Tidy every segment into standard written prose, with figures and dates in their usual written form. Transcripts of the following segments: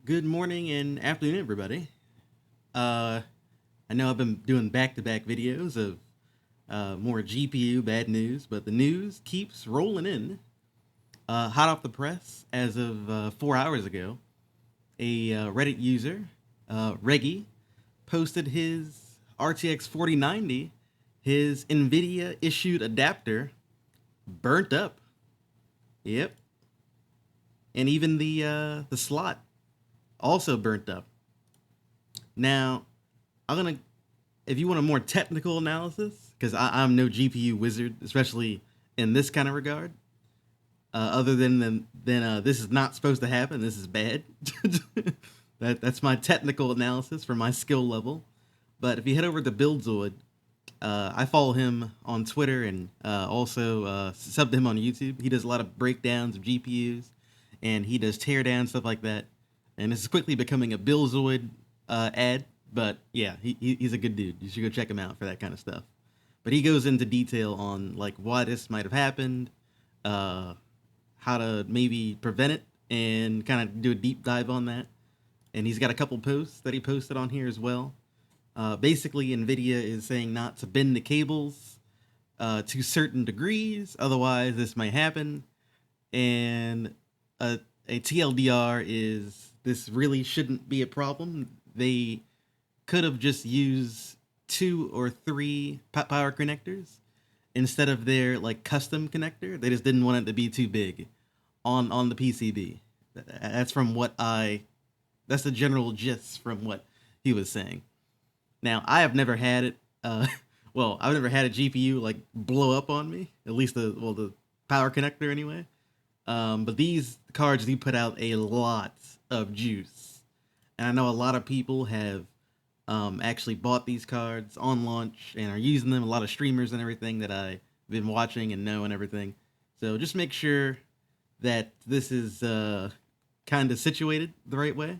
Good morning and afternoon, everybody. I know I've been doing back-to-back videos of more GPU bad news, but the news keeps rolling in. Hot off the press, as of 4 hours ago, a Reddit user, Reggie, posted his RTX 4090, his NVIDIA issued adapter, burnt up. Yep, and even the slot also burnt up. Now, I'm gonna, if you want a more technical analysis, because I'm no GPU wizard, especially in this kind of regard. Other than this is not supposed to happen. This is bad. That's my technical analysis for my skill level. But if you head over to 𝙗𝙬𝙧𝙚, I follow him on Twitter and also sub to him on YouTube. He does a lot of breakdowns of GPUs, and he does teardown stuff like that. And this is quickly becoming a 𝙗𝙬𝙧𝙚 ad. But yeah, he's a good dude. You should go check him out for that kind of stuff. But he goes into detail on like why this might have happened, uh, how to maybe prevent it, and kind of do a deep dive on that. And he's got a couple posts that he posted on here as well. Basically, NVIDIA is saying not to bend the cables to certain degrees, otherwise this might happen. And a TLDR is this really shouldn't be a problem. They could have just used 2 or 3 power connectors instead of their like custom connector. They just didn't want it to be too big on the PCB. That's from what I. That's the general gist from what he was saying. Now I have never had it. Well, I've never had a GPU like blow up on me. At least the power connector anyway. But these cards do put out a lot of juice, and I know a lot of people have actually bought these cards on launch and are using them. A lot of streamers and everything that I've been watching and know and everything. So just make sure that this is kind of situated the right way.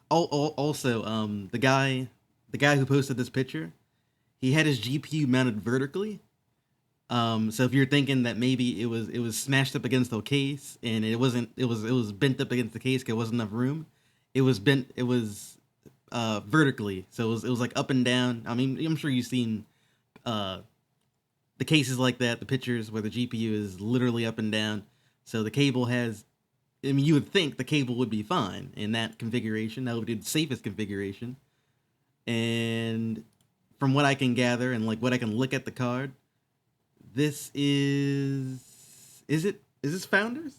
Also, the guy who posted this picture, he had his GPU mounted vertically. So if you're thinking that maybe it was smashed up against the case and it wasn't, it was bent up against the case because there wasn't enough room. It was bent. It was vertically, so it was like up and down. I mean, I'm sure you've seen uh, the cases like that, the pictures where the GPU is literally up and down. So the cable has. I mean, you would think the cable would be fine in that configuration. That would be the safest configuration. And from what I can gather and like what I can look at the card, this is this Founders?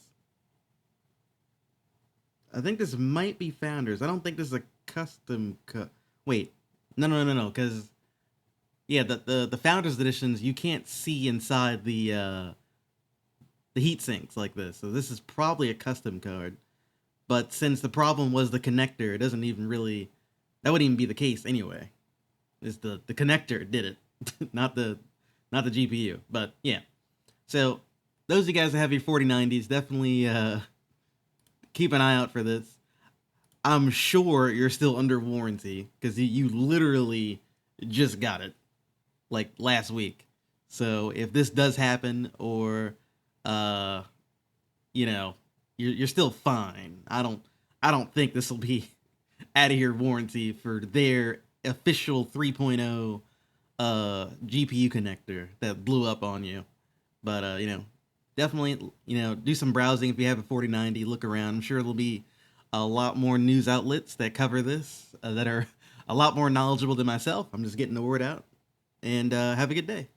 I think this might be Founders. I don't think this is a custom cut. Wait, no, because yeah, the Founders editions you can't see inside the heat sinks like this. So this is probably a custom card. But since the problem was the connector, it doesn't even really. That wouldn't even be the case anyway. Is the connector did it, not the GPU. But yeah, so those of you guys that have your 4090s, definitely keep an eye out for this. I'm sure you're still under warranty because you literally just got it like last week. So if this does happen, or uh, you know, you're still fine. I don't think this will be out of your warranty for their official 3.0 GPU connector that blew up on you. But definitely do some browsing if you have a 4090. Look around. I'm sure there'll be a lot more news outlets that cover this that are a lot more knowledgeable than myself. I'm just getting the word out. And have a good day.